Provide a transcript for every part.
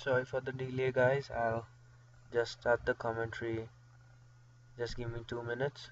Sorry for the delay, guys. I'll just start the commentary. Just give me 2 minutes.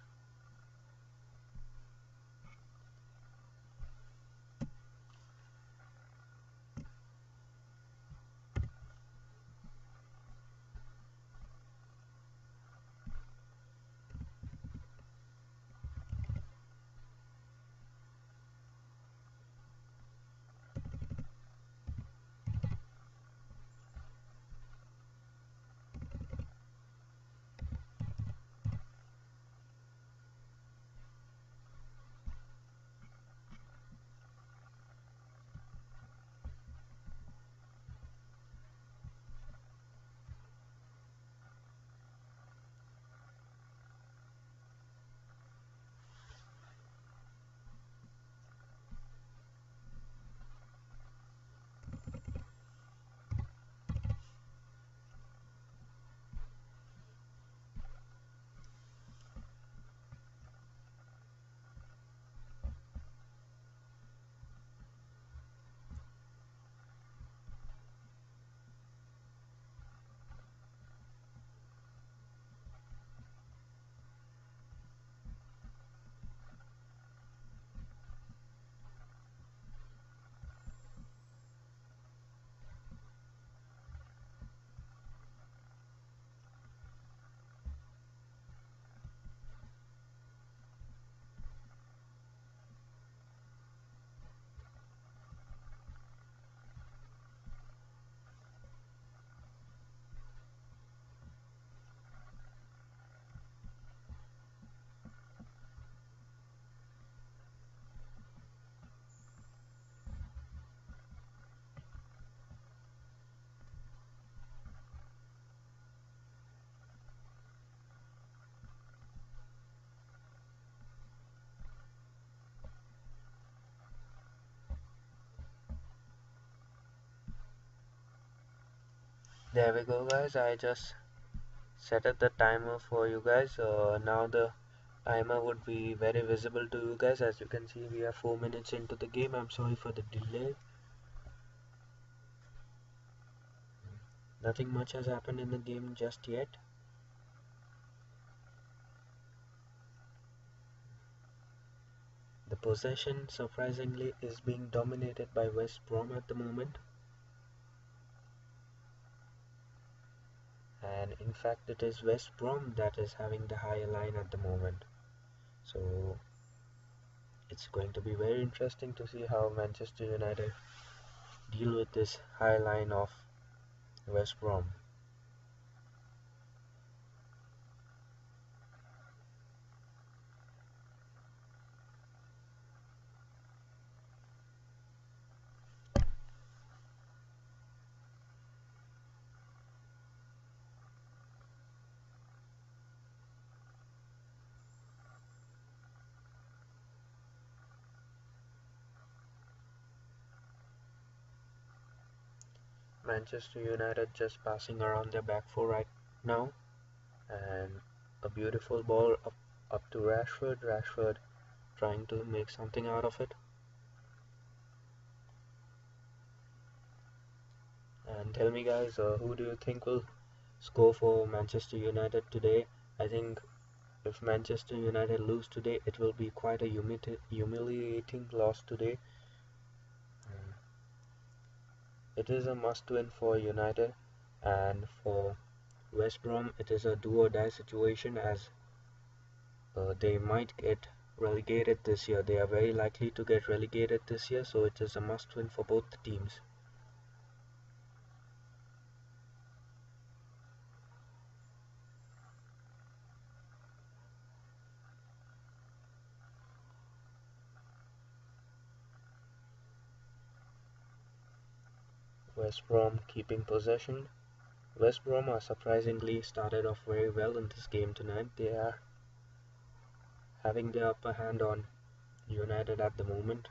There we go, guys. I just set up the timer for you guys. Now the timer would be very visible to you guys. As you can see, we are 4 minutes into the game. I'm sorry for the delay. Nothing much has happened in the game just yet. The possession, surprisingly, is being dominated by West Brom at the moment. And in fact, it is West Brom that is having the higher line at the moment. So it's going to be very interesting to see how Manchester United deal with this high line of West Brom. Manchester United just passing around their back four right now, and a beautiful ball up to Rashford. Rashford trying to make something out of it. And tell me, guys, who do you think will score for Manchester United today? I think if Manchester United lose today, it will be quite a humiliating loss today. It is a must-win for United, and for West Brom, it is a do-or-die situation, as they might get relegated this year. They are very likely to get relegated this year, so it is a must-win for both the teams. West Brom keeping possession. West Brom are surprisingly started off very well in this game tonight. They are having the upper hand on United at the moment.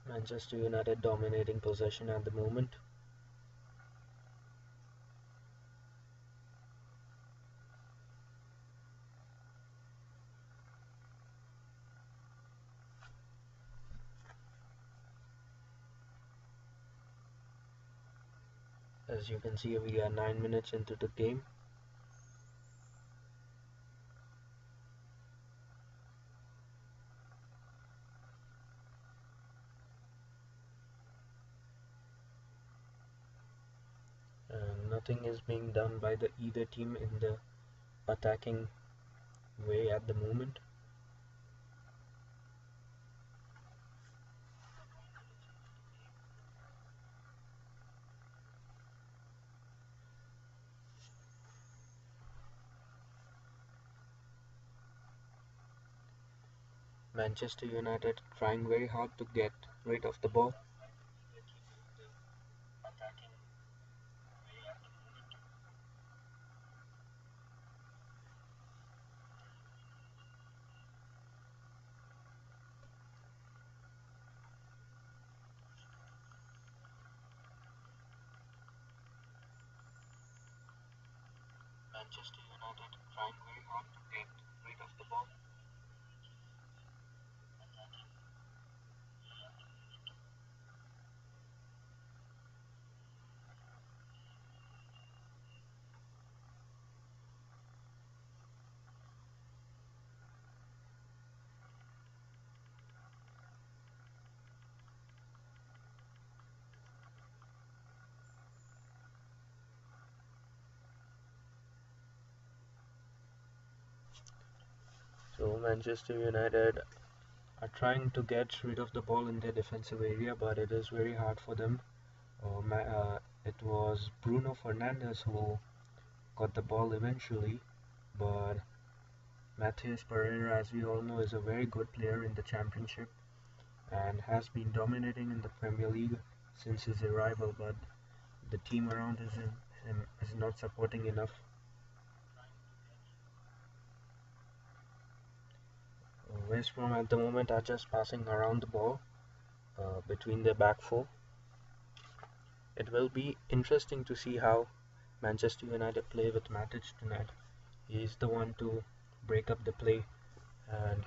Manchester United dominating possession at the moment. As you can see, we are 9 minutes into the game. And nothing is being done by the either team in the attacking way at the moment. Manchester United trying very hard to get rid of the ball. Manchester United trying very hard to get rid of the ball. So Manchester United are trying to get rid of the ball in their defensive area, but it is very hard for them. It was Bruno Fernandes who got the ball eventually, but Matheus Pereira, as we all know, is a very good player in the Championship and has been dominating in the Premier League since his arrival, but the team around him is not supporting enough. West Brom at the moment are just passing around the ball between their back four. It will be interesting to see how Manchester United play with Matic tonight. He is the one to break up the play, and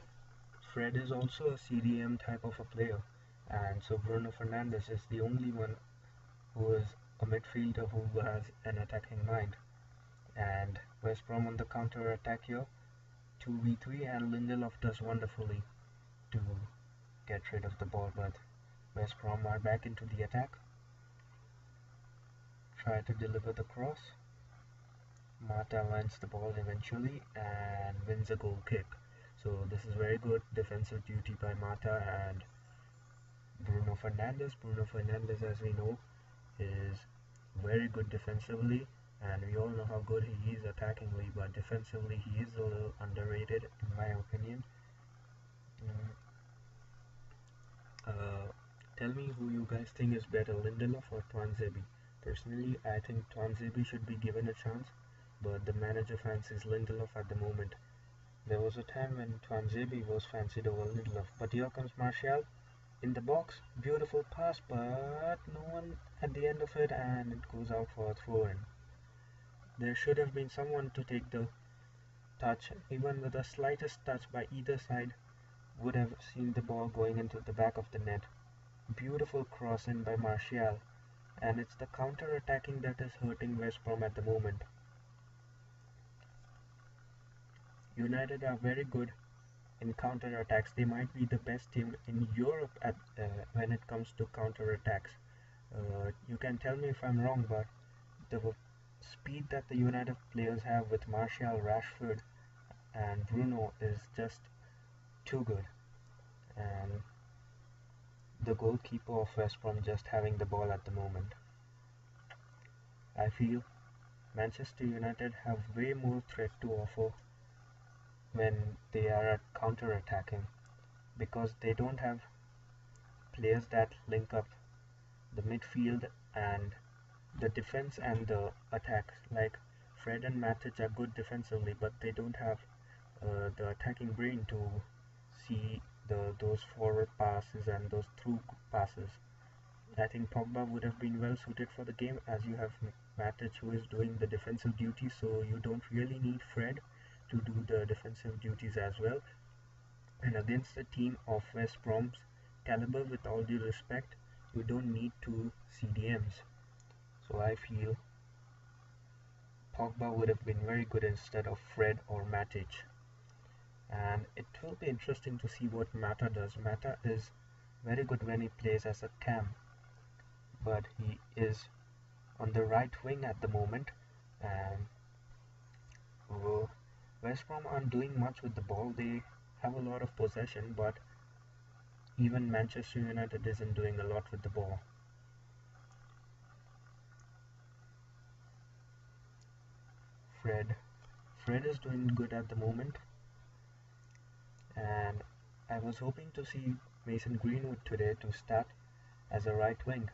Fred is also a CDM type of a player, and so Bruno Fernandes is the only one who is a midfielder who has an attacking mind. And West Brom on the counter attack here, 2v3, and Lindelof does wonderfully to get rid of the ball, but West Brom are back into the attack. Try to deliver the cross. Mata lands the ball eventually and wins a goal kick. So this is very good defensive duty by Mata and Bruno Fernandes. Bruno Fernandes, as we know, is very good defensively, and we all know how good he is attackingly, but defensively he is a little underrated in my opinion. Tell me who you guys think is better, Lindelof or Tuanzebe? Personally, I think Tuanzebe should be given a chance, but the manager fancies Lindelof at the moment. There was a time when Tuanzebe was fancied over Lindelof, but here comes Martial in the box. Beautiful pass, but no one at the end of it, and it goes out for a throw-in. There should have been someone to take the touch, even with the slightest touch by either side would have seen the ball going into the back of the net. Beautiful cross in by Martial, and it's the counter-attacking that is hurting West Brom at the moment. United are very good in counter-attacks. They might be the best team in Europe when it comes to counter-attacks. You can tell me if I'm wrong, but the speed that the United players have with Martial, Rashford, and Bruno is just too good. And the goalkeeper of West Brom just having the ball at the moment. I feel Manchester United have way more threat to offer when they are at counter-attacking, because they don't have players that link up the midfield and the defense and the attacks. Like Fred and Matic are good defensively, but they don't have the attacking brain to see those forward passes and those through passes. I think Pogba would have been well suited for the game, as you have Matic who is doing the defensive duties, so you don't really need Fred to do the defensive duties as well. And against a team of West Brom's caliber, with all due respect, you don't need two CDMs. So I feel Pogba would have been very good instead of Fred or Matic. And it will be interesting to see what Mata does. Mata is very good when he plays as a cam, but he is on the right wing at the moment, and West Brom aren't doing much with the ball. They have a lot of possession, but even Manchester United isn't doing a lot with the ball. Fred is doing good at the moment, and I was hoping to see Mason Greenwood today to start as a right wing,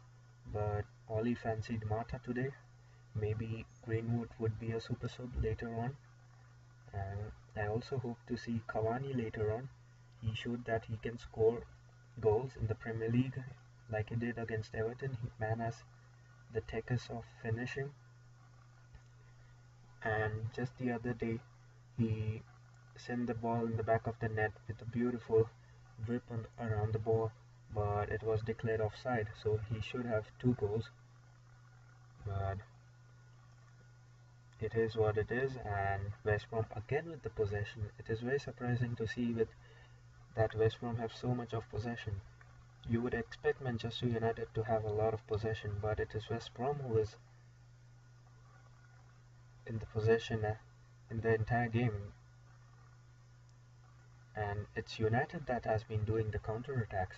but Ollie fancied Mata today. Maybe Greenwood would be a super sub later on, and I also hope to see Cavani later on. He showed that he can score goals in the Premier League like he did against Everton. Man has the technique of finishing, and just the other day he sent the ball in the back of the net with a beautiful whip around the ball, but it was declared offside, so he should have 2 goals. But it is what it is, and West Brom again with the possession. It is very surprising to see that West Brom have so much of possession. You would expect Manchester United to have a lot of possession, but it is West Brom who is in the possession in the entire game, and it's United that has been doing the counter-attacks.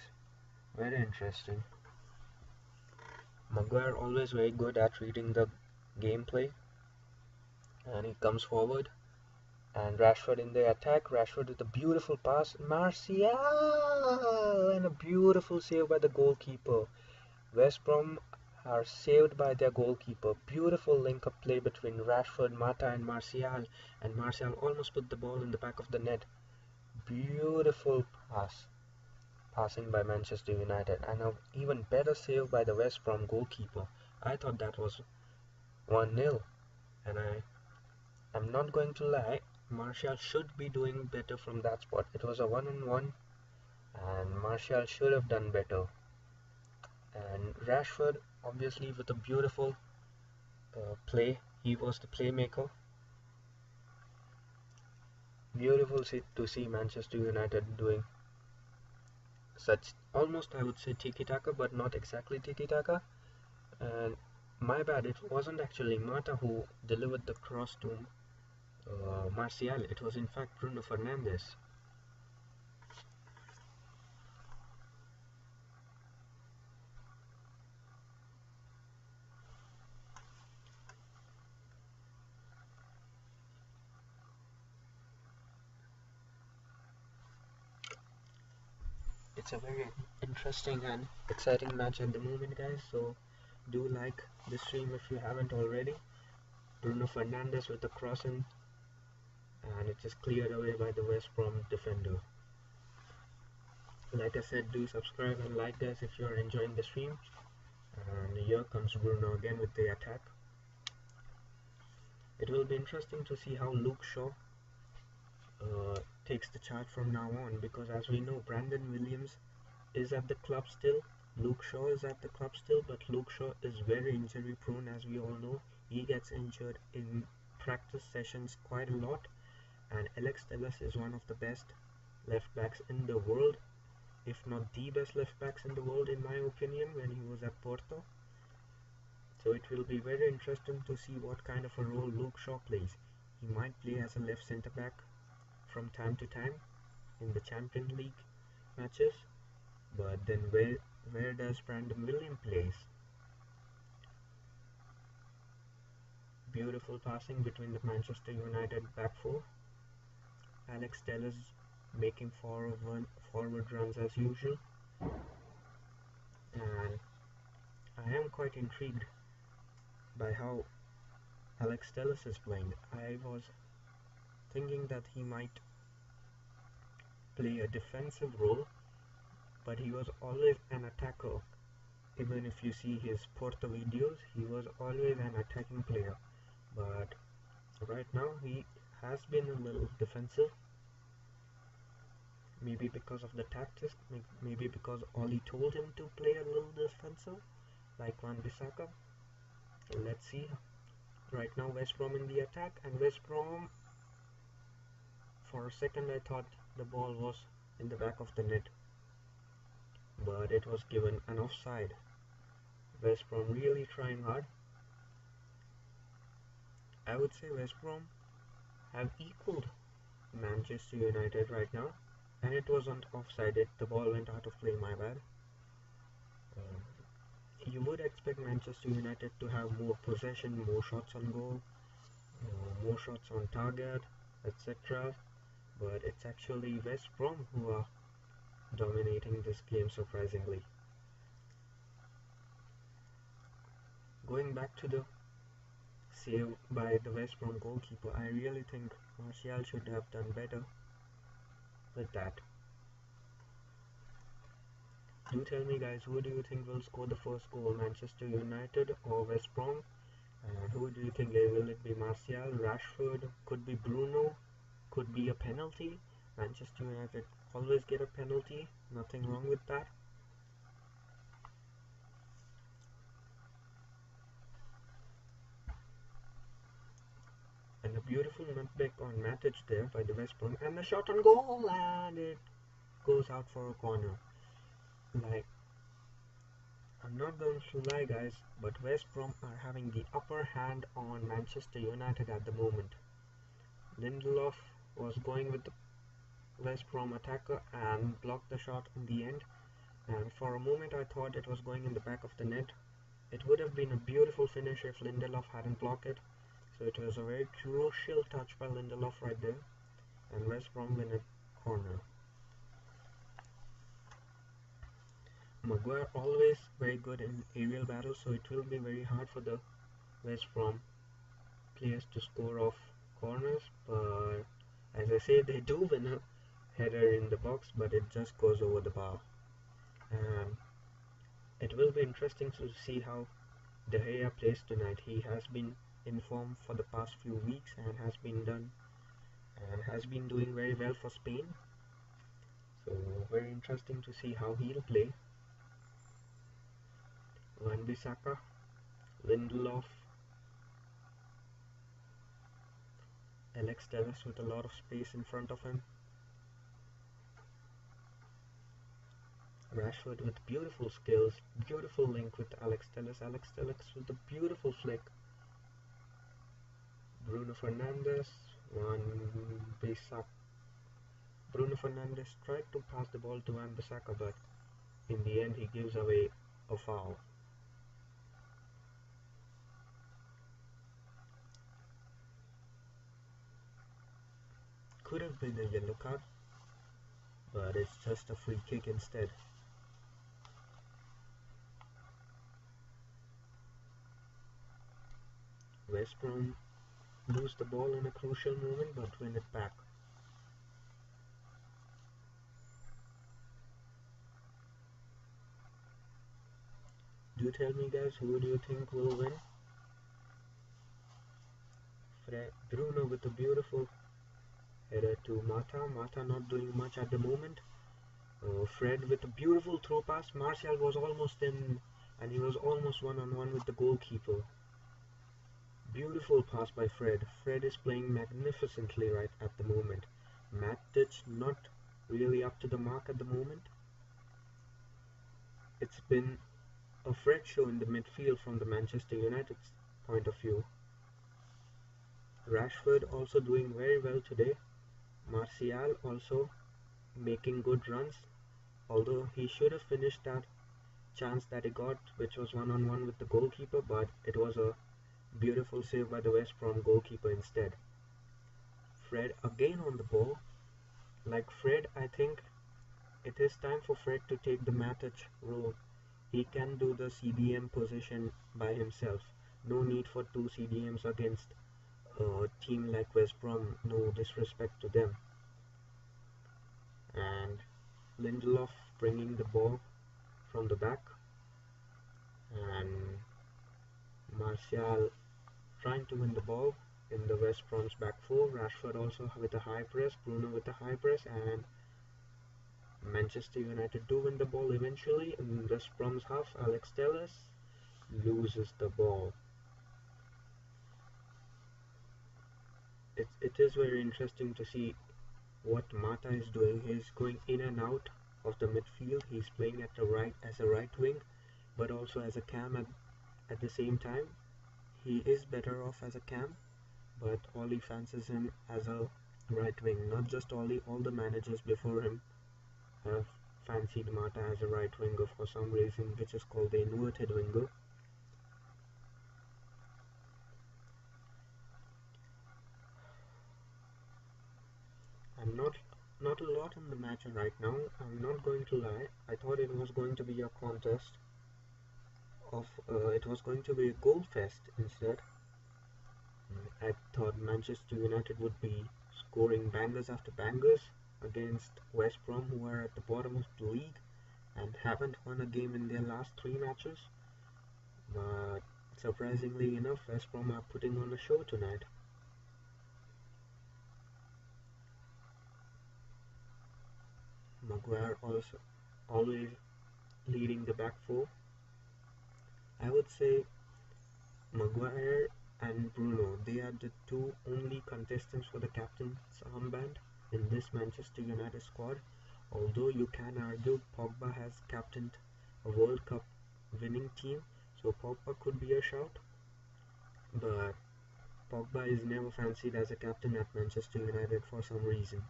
Very interesting. Maguire always very good at reading the gameplay, and he comes forward, and Rashford in the attack. Rashford with a beautiful pass, Martial, and a beautiful save by the goalkeeper. West Brom are saved by their goalkeeper. Beautiful link-up play between Rashford, Mata and Martial almost put the ball in the back of the net. Beautiful passing by Manchester United, and an even better save by the West Brom goalkeeper. I thought that was 1-0, and I'm not going to lie, Martial should be doing better from that spot. It was a 1-on-1, and Martial should have done better. And Rashford, obviously, with a beautiful play, he was the playmaker. Beautiful to see Manchester United doing such, almost I would say tiki-taka, but not exactly tiki-taka. And my bad, it wasn't actually Mata who delivered the cross to Martial. It was in fact Bruno Fernandes. It's a very interesting and exciting match at the moment, guys, so do like the stream if you haven't already. Bruno Fernandes with the crossing, and it is cleared away by the West Brom defender. Like I said, do subscribe and like, guys, if you're enjoying the stream. And here comes Bruno again with the attack. It will be interesting to see how Luke Shaw takes the charge from now on, because as we know, Brandon Williams is at the club still, Luke Shaw is at the club still, but Luke Shaw is very injury prone, as we all know. He gets injured in practice sessions quite a lot, and Alex Telles is one of the best left backs in the world, if not the best left backs in the world in my opinion, when he was at Porto. So it will be very interesting to see what kind of a role Luke Shaw plays. He might play as a left centre back from time to time in the Champions League matches, but then where does Brandon Williams plays? Beautiful passing between the Manchester United back four. Alex Telles making forward runs as usual, and I am quite intrigued by how Alex Telles is playing. I was thinking that he might play a defensive role but he was always an attacker. Even if you see his Porto videos, he was always an attacking player. But right now he has been a little defensive. Maybe because of the tactics, maybe because Oli told him to play a little defensive, like Wan-Bissaka. Let's see. Right now West Brom in the attack, and West Brom, for a second I thought the ball was in the back of the net, but it was given an offside. West Brom really trying hard. I would say West Brom have equaled Manchester United right now, and it wasn't offside. The ball went out of play, my bad. You would expect Manchester United to have more possession, more shots on goal, more shots on target, etc. But it's actually West Brom who are dominating this game, surprisingly. Going back to the save by the West Brom goalkeeper, I really think Martial should have done better with that. Do tell me, guys, who do you think will score the first goal, Manchester United or West Brom? And who do you think will it be? Martial, Rashford, could be Bruno, could be a penalty. Manchester United always get a penalty, nothing wrong with that. And a beautiful nutmeg on Matic there by the West Brom, and the shot on goal, and it goes out for a corner. Like, I'm not going to lie, guys, but West Brom are having the upper hand on Manchester United at the moment. Lindelof was going with the West Brom attacker and blocked the shot in the end, and for a moment I thought it was going in the back of the net. It would have been a beautiful finish if Lindelof hadn't blocked it, so it was a very crucial touch by Lindelof right there, and West Brom win a corner. Maguire always very good in aerial battles, so it will be very hard for the West Brom players to score off corners, but as I say, they do win a header in the box, but it just goes over the bar. And it will be interesting to see how De Gea plays tonight. He has been in form for the past few weeks and has been doing very well for Spain, so very interesting to see how he'll play. Wan-Bissaka, Lindelof, Alex Telles with a lot of space in front of him. Rashford with beautiful skills, beautiful link with Alex Telles. Alex Telles with a beautiful flick. Bruno Fernandes, Wan-Bissaka. Bruno Fernandes tried to pass the ball to Wan-Bissaka, but in the end he gives away a foul. Could have been a yellow card, but it's just a free kick instead. West Brom lose the ball in a crucial moment but win it back. Do tell me, guys, who do you think will win? Bruno with a beautiful header to Mata. Mata not doing much at the moment. Fred with a beautiful throw pass. Martial was almost in, and he was almost one-on-one with the goalkeeper. Beautiful pass by Fred. Fred is playing magnificently right at the moment. Matic not really up to the mark at the moment. It's been a Fred show in the midfield from the Manchester United's point of view. Rashford also doing very well today. Martial also making good runs, although he should have finished that chance that he got, which was one-on-one with the goalkeeper, but it was a beautiful save by the West Brom goalkeeper instead. Fred again on the ball. Like Fred, I think it is time for Fred to take the Matic role. He can do the CDM position by himself. No need for two CDMs against a team like West Brom, no disrespect to them. And Lindelof bringing the ball from the back, and Martial trying to win the ball in the West Brom's back four. Rashford also with a high press, Bruno with a high press, and Manchester United do win the ball eventually in West Brom's half. Alex Telles loses the ball. It is very interesting to see what Mata is doing. He's going in and out of the midfield. He's playing at the right as a right wing, but also as a cam at the same time. He is better off as a cam, but Oli fancies him as a right wing. Not just Oli, all the managers before him have fancied Mata as a right winger for some reason, which is called the inverted winger. And not a lot in the match right now. I'm not going to lie. I thought it was going to be a contest of it was going to be a goal fest instead. I thought Manchester United would be scoring bangers after bangers against West Brom, who are at the bottom of the league and haven't won a game in their last 3 matches. But surprisingly enough, West Brom are putting on a show tonight. Maguire also always leading the back four. I would say Maguire and Bruno, they are the 2 only contestants for the captain's armband in this Manchester United squad. Although you can argue Pogba has captained a World Cup winning team, so Pogba could be a shout, but Pogba is never fancied as a captain at Manchester United for some reason.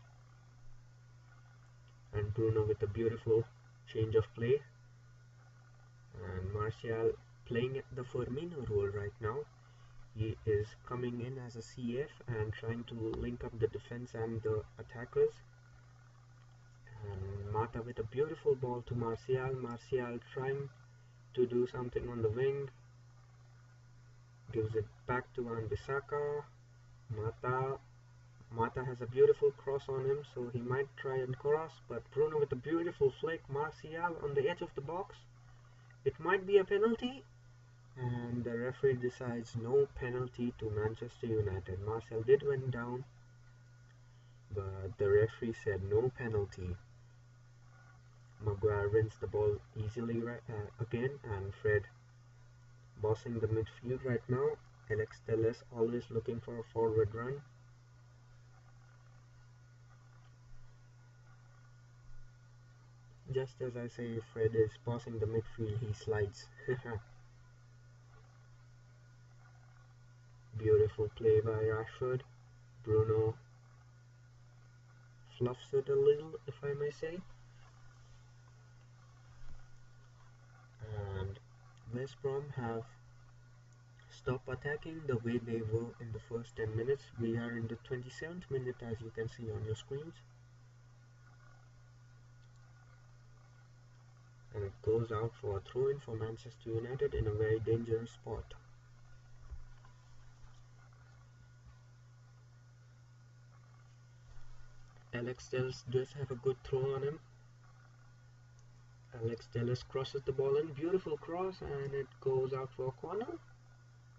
And Bruno with a beautiful change of play, and Martial playing the Firmino role right now. He is coming in as a CF and trying to link up the defense and the attackers. And Mata with a beautiful ball to Martial. Martial trying to do something on the wing. Gives it back to Wan-Bissaka. Mata has a beautiful cross on him, so he might try and cross, but Bruno with a beautiful flick. Martial on the edge of the box. It might be a penalty, and the referee decides no penalty to Manchester United. Martial did went down, but the referee said no penalty. Maguire wins the ball easily again, and Fred bossing the midfield right now. Alex Telles always looking for a forward run. Just as I say, Fred is bossing the midfield, he slides. Beautiful play by Rashford. Bruno fluffs it a little, if I may say. And West Brom have stopped attacking the way they were in the first 10 minutes. We are in the 27th minute, as you can see on your screens. And it goes out for a throw-in for Manchester United in a very dangerous spot. Alex Telles does have a good throw on him. Alex Telles crosses the ball in, beautiful cross, and it goes out for a corner.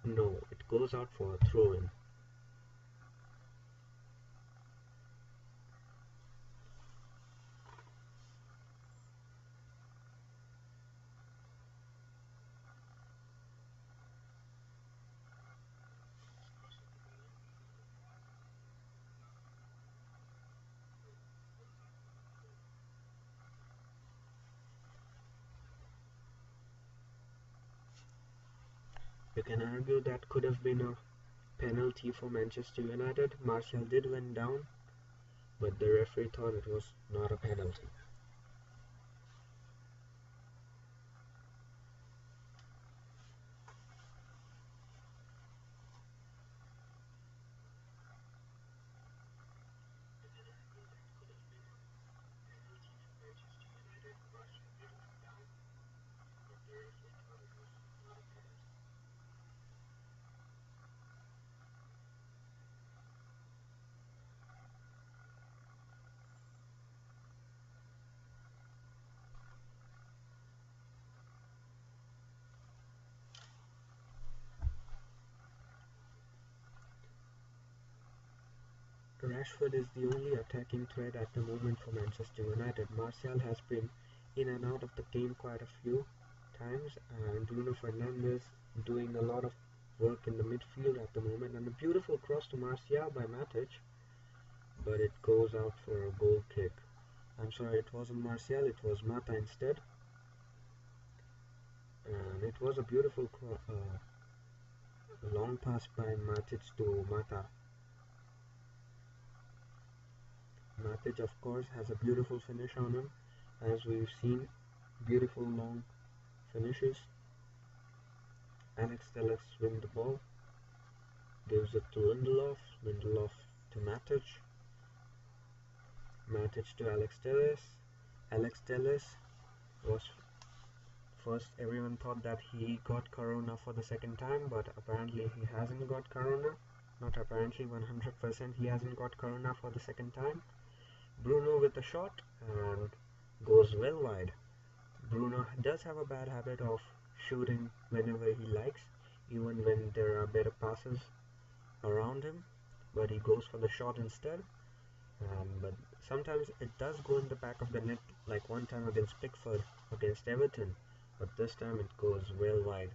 No, it goes out for a throw-in. You can argue that could have been a penalty for Manchester United. Martial did went down, but the referee thought it was not a penalty. Rashford is the only attacking threat at the moment for Manchester United. Martial has been in and out of the game quite a few times, and Bruno Fernandes doing a lot of work in the midfield at the moment, and a beautiful cross to Martial by Matic, but it goes out for a goal kick. I'm sorry, it wasn't Martial, it was Mata instead, and it was a beautiful long pass by Matic to Mata. Matic, of course, has a beautiful finish on him, as we've seen, beautiful long finishes. Alex Telles wins the ball, gives it to Lindelof, Lindelof to Matic, Matic to Alex Telles. Alex Telles was first, everyone thought that he got corona for the second time, but apparently he hasn't got corona. Not apparently, 100% he hasn't got corona for the second time. Bruno with a shot and goes well wide. Bruno does have a bad habit of shooting whenever he likes, even when there are better passes around him, but he goes for the shot instead. But sometimes it does go in the back of the net, like one time against Pickford against Everton, but this time it goes well wide.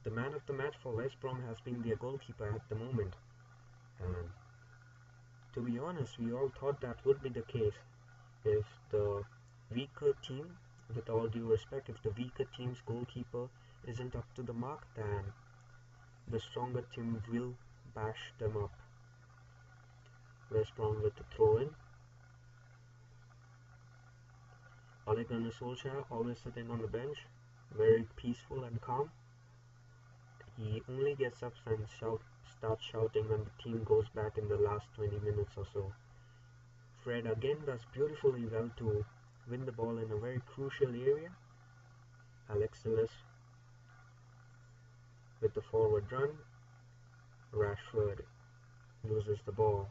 The man of the match for West Brom has been their goalkeeper at the moment, and to be honest, we all thought that would be the case. If the weaker team, with all due respect, if the weaker team's goalkeeper isn't up to the mark, then the stronger team will bash them up. West Brom with the throw in. Ole Gunnar Solskjaer always sitting on the bench, very peaceful and calm. He only gets up and starts shouting when the team goes back in the last 20 minutes or so. Fred again does beautifully well to win the ball in a very crucial area. Alex Telles with the forward run. Rashford loses the ball.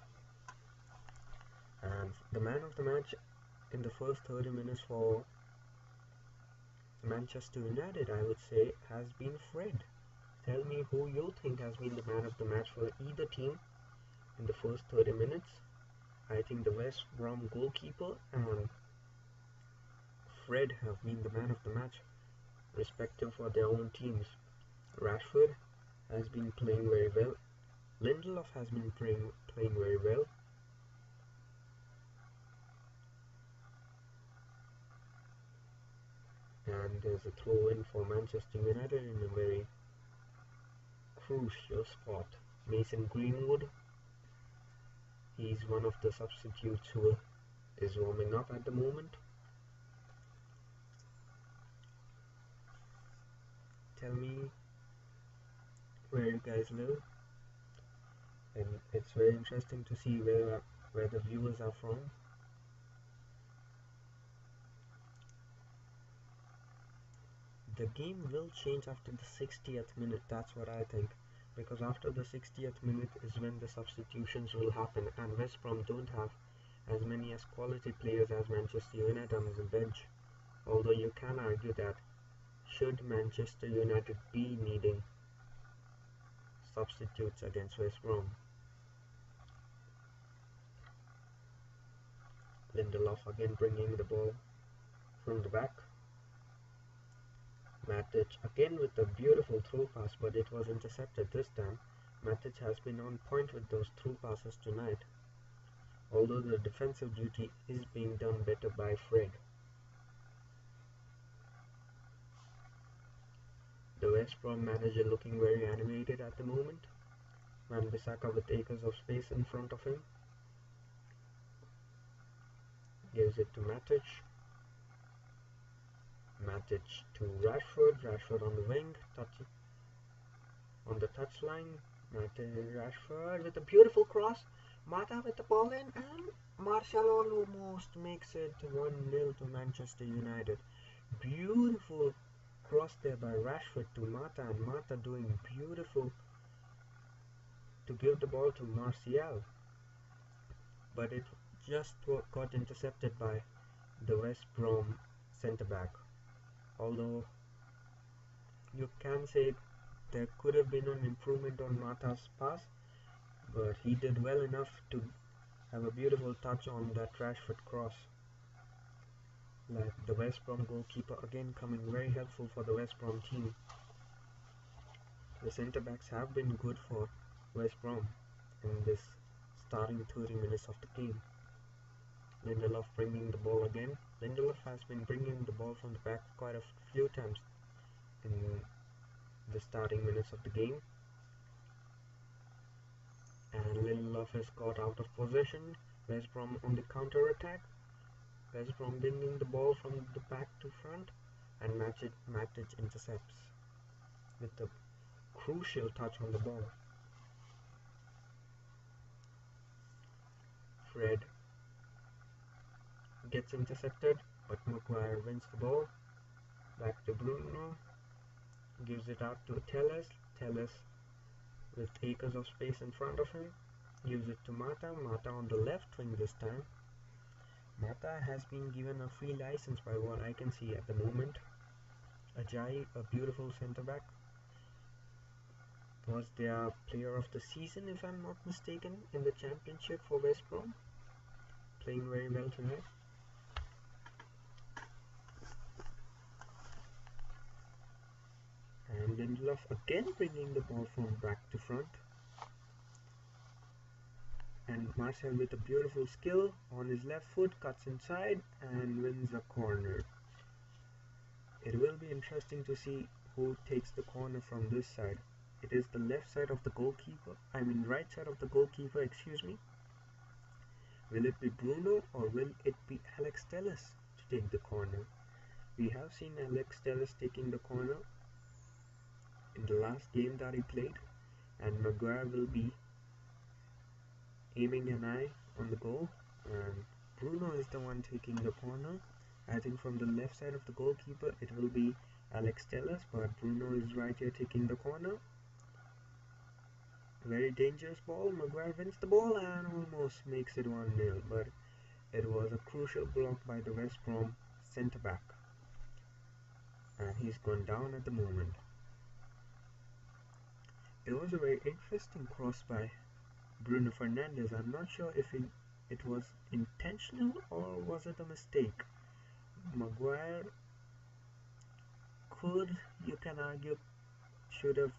And the man of the match in the first 30 minutes for Manchester United, I would say, has been Fred. Tell me who you think has been the man of the match for either team in the first 30 minutes. I think the West Brom goalkeeper and Fred have been the man of the match, respective for their own teams. Rashford has been playing very well. Lindelof has been playing very well. And there's a throw in for Manchester United in a very crucial spot. Mason Greenwood, he's one of the substitutes who is warming up at the moment. Tell me where you guys live, and it's very interesting to see where the viewers are from. The game will change after the 60th minute, that's what I think, because after the 60th minute is when the substitutions will happen, and West Brom don't have as many as quality players as Manchester United on the bench. Although you can argue that should Manchester United be needing substitutes against West Brom. Lindelof again bringing the ball from the back. Matic again with a beautiful through pass, but it was intercepted this time. Matic has been on point with those through passes tonight, although the defensive duty is being done better by Fred. The West Brom manager looking very animated at the moment. Wan-Bissaka with acres of space in front of him. Gives it to Matic. Matic to Rashford. Rashford on the wing. On the touchline. Rashford with a beautiful cross. Mata with the ball in, and Martial almost makes it 1-0 to Manchester United. Beautiful cross there by Rashford to Mata, and Mata doing beautiful to give the ball to Martial, but it just got intercepted by the West Brom centre back. Although you can say there could have been an improvement on Mata's pass, but he did well enough to have a beautiful touch on that Rashford cross. Like the West Brom goalkeeper again coming very helpful for the West Brom team. The centre backs have been good for West Brom in this starting 30 minutes of the game. Lindelof bringing the ball again. Lindelof has been bringing the ball from the back quite a few times in the starting minutes of the game. And Lindelof has got out of possession. West Brom on the counter attack. West Brom bringing the ball from the back to front, and Matic intercepts with a crucial touch on the ball. Fred gets intercepted, but Maguire wins the ball. Back to Bruno, gives it out to Telles. Telles with acres of space in front of him, gives it to Mata. Mata on the left wing this time. Mata has been given a free license by what I can see at the moment. Ajayi, a beautiful centre back, was their player of the season if I'm not mistaken in the championship for West Brom. Playing very well tonight. And Lindelof again bringing the ball from back to front. And Marcel with a beautiful skill on his left foot cuts inside and wins a corner. It will be interesting to see who takes the corner from this side. It is the left side of the goalkeeper, right side of the goalkeeper, excuse me. Will it be Bruno or will it be Alex Telles to take the corner? We have seen Alex Telles taking the corner in the last game that he played, and Maguire will be aiming an eye on the goal, and Bruno is the one taking the corner. I think from the left side of the goalkeeper it will be Alex Telles, but Bruno is right here taking the corner. Very dangerous ball. Maguire wins the ball and almost makes it 1-0, but it was a crucial block by the West Brom centre back, and he's gone down at the moment. It was a very interesting cross by Bruno Fernandes. I'm not sure if it was intentional or was it a mistake. Maguire you can argue, should have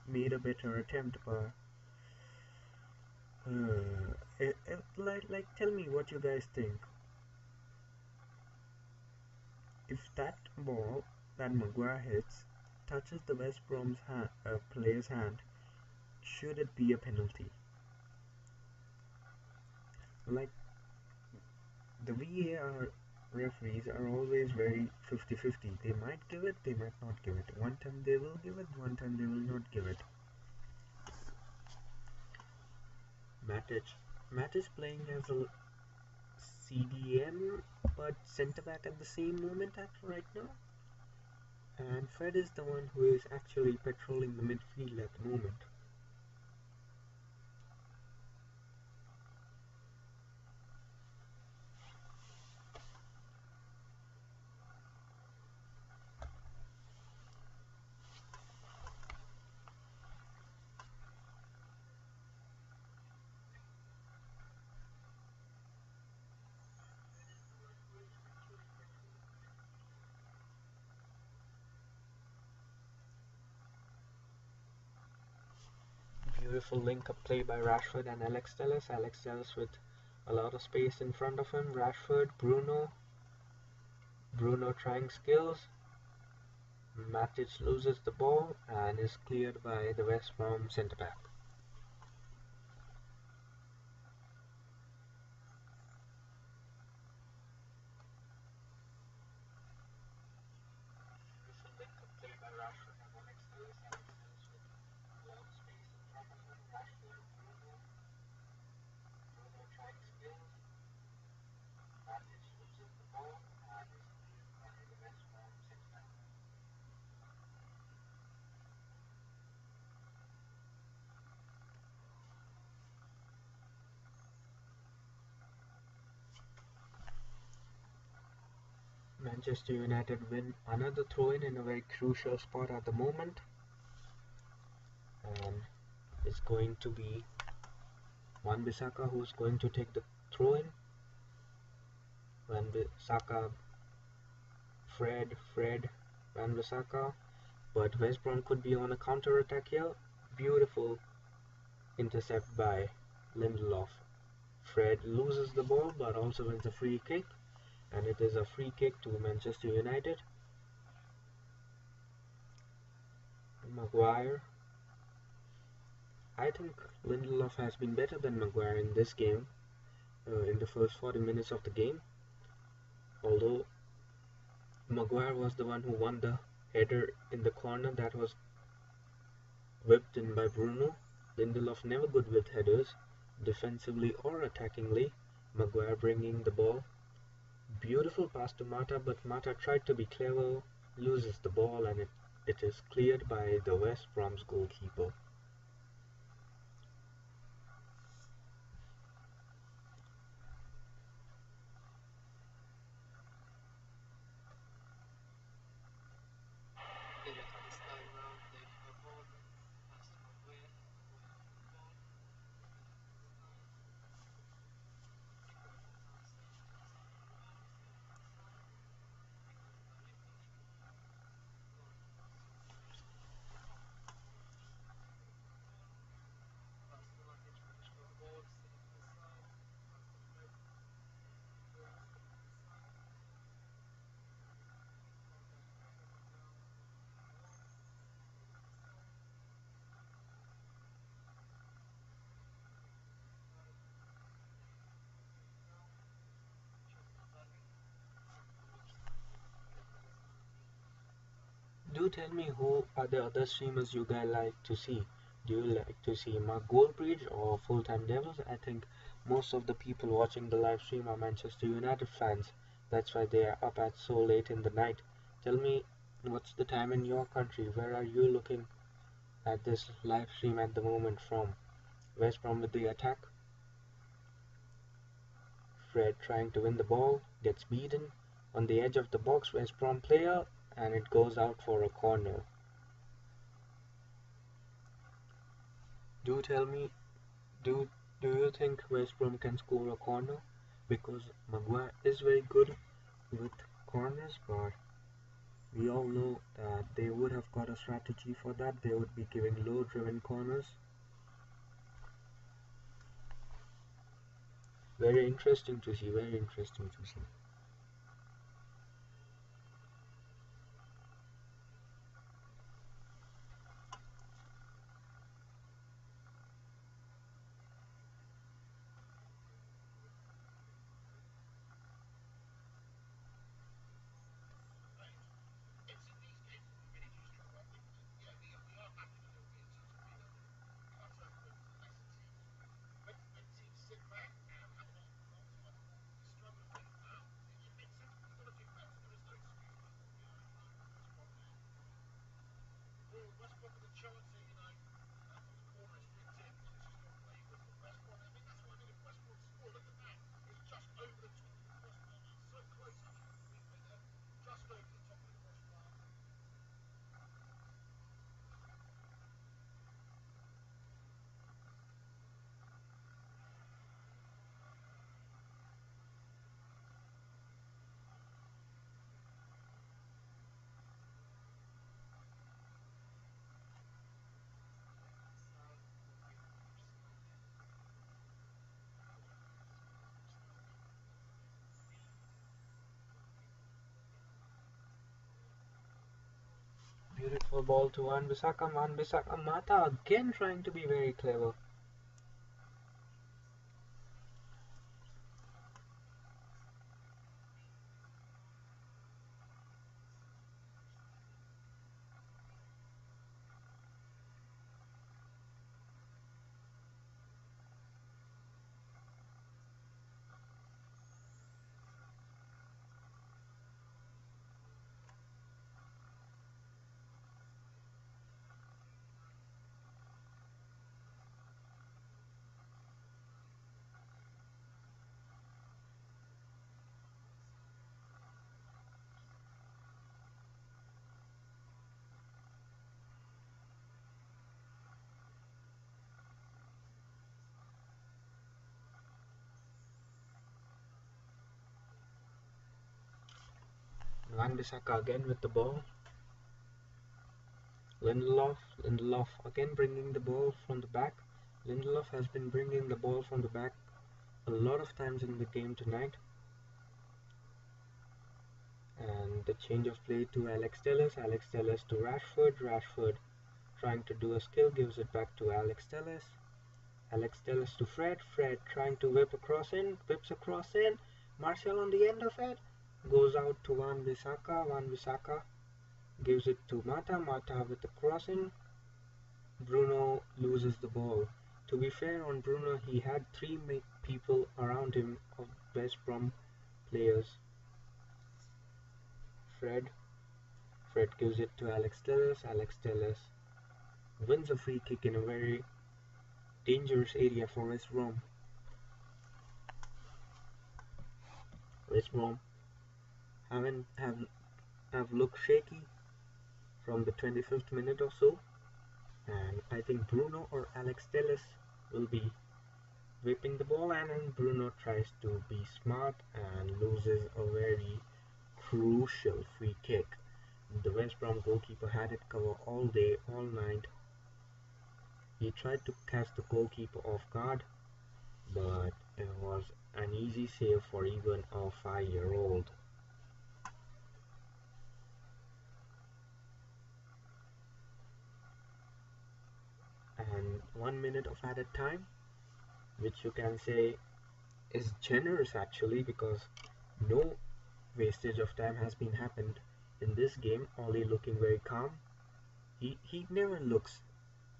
made a better attempt, but tell me what you guys think. If that ball that Maguire hits touches the West Brom's player's hand, should it be a penalty? Like, the VAR referees are always very 50-50. They might give it, they might not give it. One time they will give it, one time they will not give it. Matic playing as a CDM but centre back at the same moment right now. And Fred is the one who is actually patrolling the midfield at the moment. Beautiful link-up play by Rashford and Alex Telles. Alex Telles with a lot of space in front of him. Rashford, Bruno trying skills. Matic loses the ball and is cleared by the West Brom centre-back. Manchester United win another throw-in a very crucial spot at the moment, and it's going to be Wan-Bissaka who's going to take the throw in. Wan-Bissaka, Fred, Wan-Bissaka. But West Brom could be on a counter attack here. Beautiful intercept by Lindelof. Fred loses the ball but also wins a free kick, and it is a free kick to Manchester United. Maguire. I think Lindelof has been better than Maguire in this game, in the first 40 minutes of the game. Although Maguire was the one who won the header in the corner that was whipped in by Bruno. Lindelof never good with headers, defensively or attackingly. Maguire bringing the ball. Beautiful pass to Mata, but Mata tried to be clever, loses the ball, and it is cleared by the West Brom's goalkeeper. Do tell me who are the other streamers you guys like to see. Do you like to see Mark Goldbridge or Full Time Devils? I think most of the people watching the live stream are Manchester United fans. That's why they are up at so late in the night. Tell me, what's the time in your country? Where are you looking at this live stream at the moment from? West Brom with the attack. Fred trying to win the ball, gets beaten on the edge of the box, West Brom player, and it goes out for a corner. Do tell me, do you think West Brom can score a corner? Because Maguire is very good with corners, but we all know that they would have got a strategy for that. They would be giving low driven corners. Very interesting to see, very interesting to see. Beautiful ball to Wan-Bissaka. Wan-Bissaka Mata again trying to be very clever. Wan-Bissaka again with the ball. Lindelof again bringing the ball from the back. Lindelof has been bringing the ball from the back a lot of times in the game tonight. And the change of play to Alex Telles to Rashford trying to do a skill, gives it back to Alex Telles to Fred trying to whips across in, Martial on the end of it, goes out to Wan-Bissaka gives it to Mata with the crossing, Bruno loses the ball. To be fair on Bruno, he had three people around him of West Brom players. Fred gives it to Alex Telles wins a free kick in a very dangerous area for West Brom. West Brom have looked shaky from the 25th minute or so, and I think Bruno or Alex Telles will be whipping the ball, and then Bruno tries to be smart and loses a very crucial free kick. The West Brom goalkeeper had it covered all day, all night. He tried to catch the goalkeeper off guard, but it was an easy save for even a 5-year-old. And 1 minute of added time, which you can say is generous actually, because no wastage of time has been happened in this game. Oli looking very calm. He never looks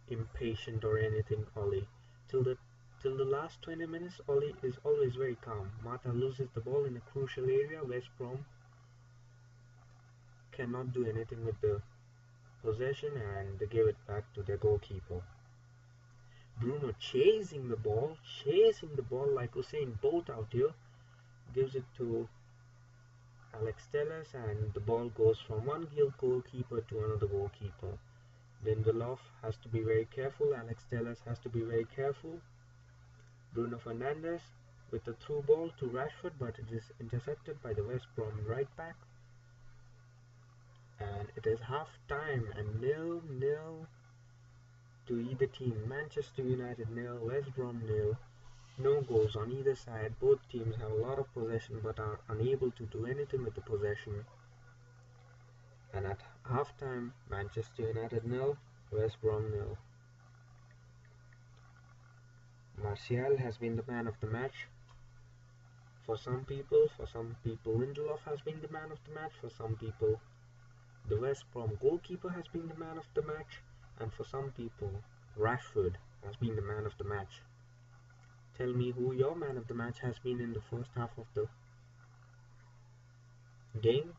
impatient or anything. Oli till the last 20 minutes, Oli is always very calm. Mata loses the ball in a crucial area. West Brom cannot do anything with the possession, and they give it back to their goalkeeper. Bruno chasing the ball like Usain Bolt out here, gives it to Alex Telles, and the ball goes from one goalkeeper to another goalkeeper. Lindelof has to be very careful, Alex Telles has to be very careful. Bruno Fernandes with the through ball to Rashford, but it is intercepted by the West Brom right back. And it is half time and 0-0 to either team. Manchester United 0, West Brom 0. No goals on either side. Both teams have a lot of possession but are unable to do anything with the possession. And at halftime, Manchester United 0, West Brom 0. Martial has been the man of the match. For some people Lindelof has been the man of the match. For some people, the West Brom goalkeeper has been the man of the match. And for some people, Rashford has been the man of the match. Tell me who your man of the match has been in the first half of the game.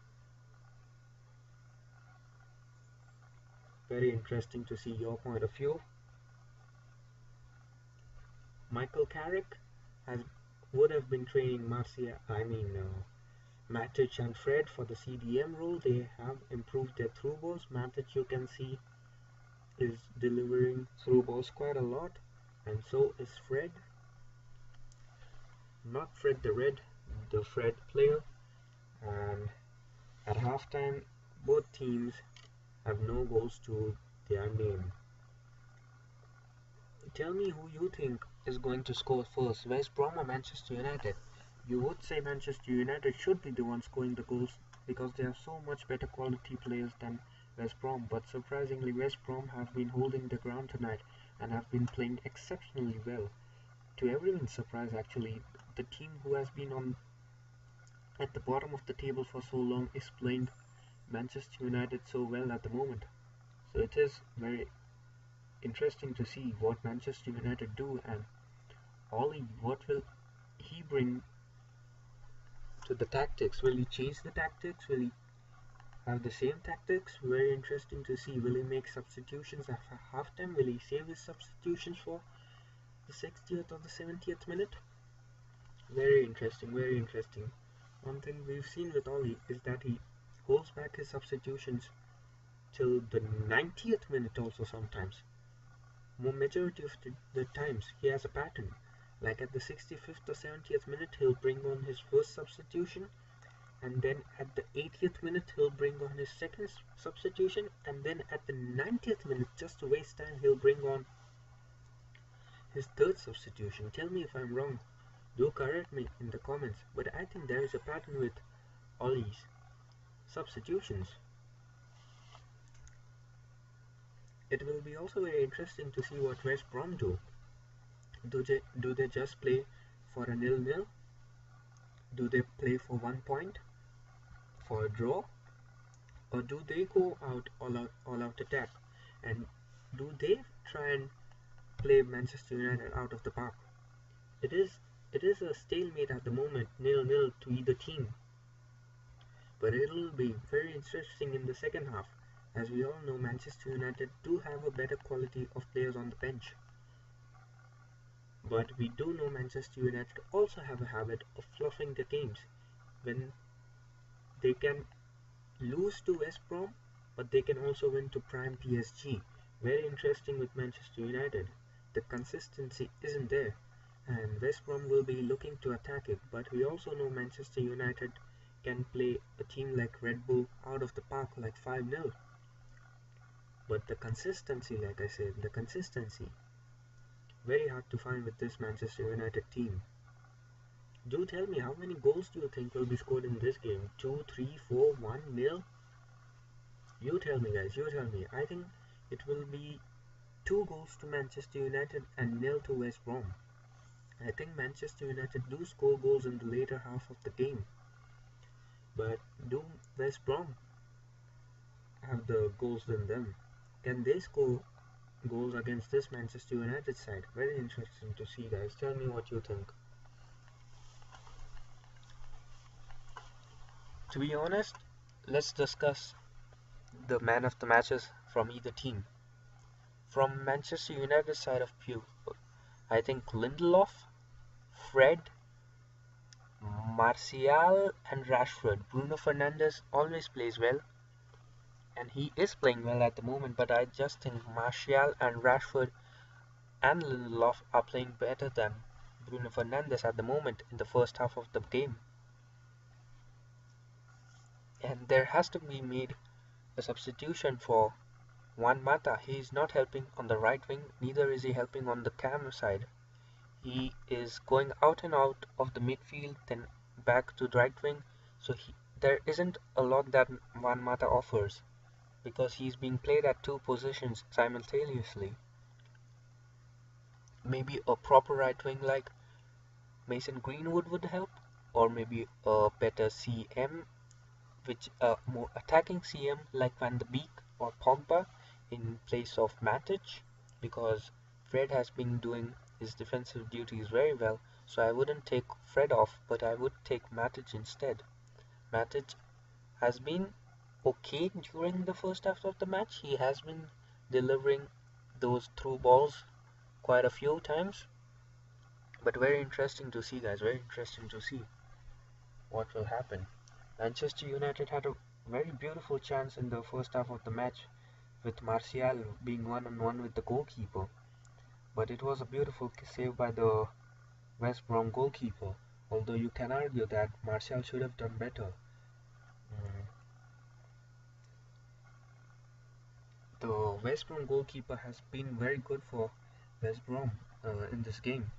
Very interesting to see your point of view. Michael Carrick would have been training Matic and Fred for the CDM role. They have improved their through balls. Matic, you can see, is delivering through balls quite a lot, and so is Fred. Not Fred the Red, the Fred player. And at halftime, both teams have no goals to their name. Tell me who you think is going to score first, West Brom or Manchester United? You would say Manchester United should be the ones scoring the goals because they have so much better quality players than West Brom, but surprisingly West Brom have been holding the ground tonight and have been playing exceptionally well. To everyone's surprise actually, the team who has been at the bottom of the table for so long is playing Manchester United so well at the moment. So it is very interesting to see what Manchester United do, and Oli, what will he bring to the tactics? Will he change the tactics? Will he have the same tactics? Very interesting to see. Will he make substitutions at halftime? Will he save his substitutions for the 60th or the 70th minute? Very interesting, very interesting. One thing we've seen with Oli is that he holds back his substitutions till the 90th minute also sometimes. Majority of the times he has a pattern. Like at the 65th or 70th minute he'll bring on his first substitution, and then at the 80th minute he'll bring on his second substitution, and then at the 90th minute, just to waste time, he'll bring on his third substitution. Tell me if I'm wrong. Do correct me in the comments, but I think there is a pattern with Ollie's substitutions. It will be also very interesting to see what West Brom do. Do they just play for a 0-0? Do they play for 1 point? For a draw? Or do they go all out attack? And do they try and play Manchester United out of the park? It is a stalemate at the moment, 0-0 to either team. But it will be very interesting in the second half. As we all know, Manchester United do have a better quality of players on the bench. But we do know Manchester United also have a habit of fluffing the games, when they can lose to West Brom, but they can also win to prime PSG. Very interesting with Manchester United. The consistency isn't there, and West Brom will be looking to attack it. But we also know Manchester United can play a team like Red Bull out of the park like 5-0. But the consistency, like I said, the consistency, very hard to find with this Manchester United team. Do tell me, how many goals do you think will be scored in this game? 2, 3, 4, 1, 0? You tell me, guys, you tell me. I think it will be 2 goals to Manchester United and 0 to West Brom. I think Manchester United do score goals in the later half of the game. But do West Brom have the goals in them? Can they score goals against this Manchester United side? Very interesting to see, guys. Tell me what you think. To be honest, let's discuss the man of the matches from either team. From Manchester United side of view, I think Lindelof, Fred, Martial and Rashford. Bruno Fernandes always plays well, and he is playing well at the moment, but I just think Martial and Rashford and Lindelof are playing better than Bruno Fernandes at the moment in the first half of the game. And there has to be made a substitution for Juan Mata. He is not helping on the right wing, neither is he helping on the cam side. He is going out and out of the midfield, then back to the right wing, so there isn't a lot that Juan Mata offers, because he's being played at 2 positions simultaneously. Maybe a proper right wing like Mason Greenwood would help, or maybe a better CM, which more attacking CM like Van de Beek or Pogba in place of Matic, because Fred has been doing his defensive duties very well, so I wouldn't take Fred off, but I would take Matic instead. Matic has been okay during the first half of the match. He has been delivering those through balls quite a few times, but very interesting to see, guys, very interesting to see what will happen. Manchester United had a very beautiful chance in the first half of the match, with Martial being one-on-one with the goalkeeper, but it was a beautiful save by the West Brom goalkeeper, although you can argue that Martial should have done better. The West Brom goalkeeper has been very good for West Brom in this game,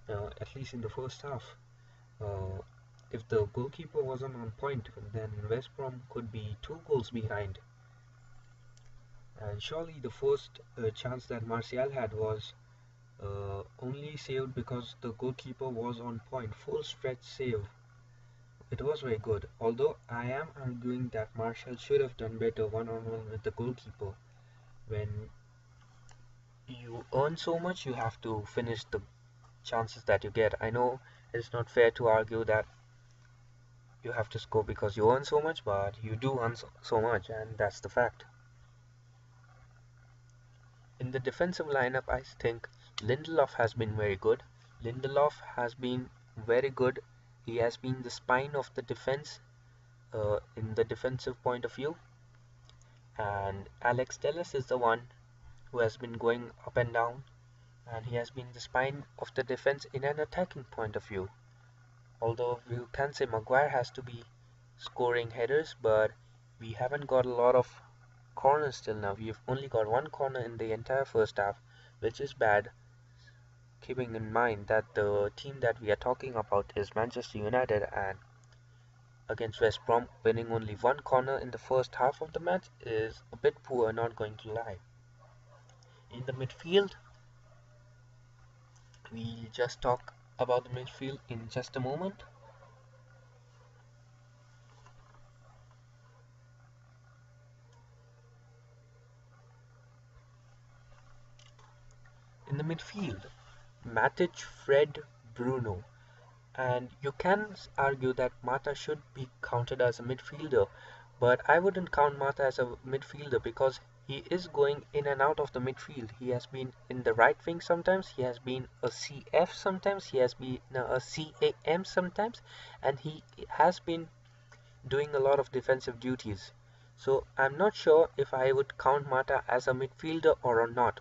at least in the first half. If the goalkeeper wasn't on point, then West Brom could be 2 goals behind. And surely the first chance that Martial had was only saved because the goalkeeper was on point. Full stretch save. It was very good. Although I am arguing that Martial should have done better one-on-one with the goalkeeper. When you earn so much, you have to finish the chances that you get. I know it's not fair to argue that you have to score because you earn so much, but you do earn so much, and that's the fact. In the defensive lineup, I think Lindelof has been very good. Lindelof has been very good. He has been the spine of the defense in the defensive point of view. And Alex Telles is the one who has been going up and down, and he has been the spine of the defense in an attacking point of view. Although you can say Maguire has to be scoring headers, but we haven't got a lot of corners till now. We've only got one corner in the entire first half, which is bad, keeping in mind that the team that we are talking about is Manchester United, and against West Brom, winning only one corner in the first half of the match is a bit poor, not going to lie. In the midfield, we'll just talk about the midfield in just a moment. In the midfield, Matic, Fred, Bruno. And you can argue that Mata should be counted as a midfielder, but I wouldn't count Mata as a midfielder because he is going in and out of the midfield. He has been in the right wing sometimes, he has been a CF sometimes, he has been a CAM sometimes, and he has been doing a lot of defensive duties. So I'm not sure if I would count Mata as a midfielder or not.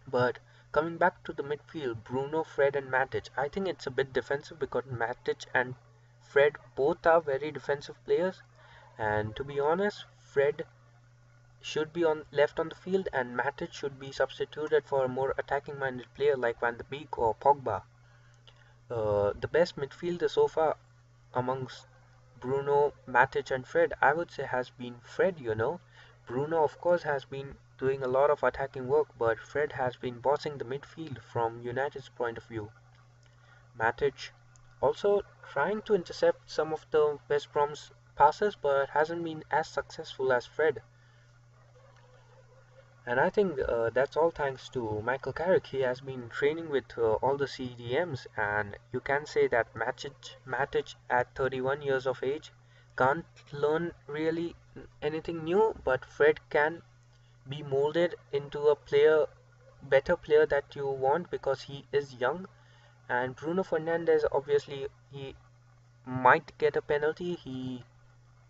But coming back to the midfield, Bruno, Fred, and Matic, I think it's a bit defensive because Matic and Fred both are very defensive players. And to be honest, Fred should be left on the field, and Matic should be substituted for a more attacking-minded player like Van de Beek or Pogba. The best midfielder so far amongst Bruno, Matic, and Fred, I would say has been Fred. Bruno, of course, has been doing a lot of attacking work, but Fred has been bossing the midfield from United's point of view. Matic also trying to intercept some of the West Brom's passes, but hasn't been as successful as Fred. And I think that's all thanks to Michael Carrick. He has been training with all the CDMs, and you can say that Matic at 31 years of age can't learn really anything new, but Fred can be molded into a better player that you want because he is young. And Bruno Fernandes, obviously, he might get a penalty. He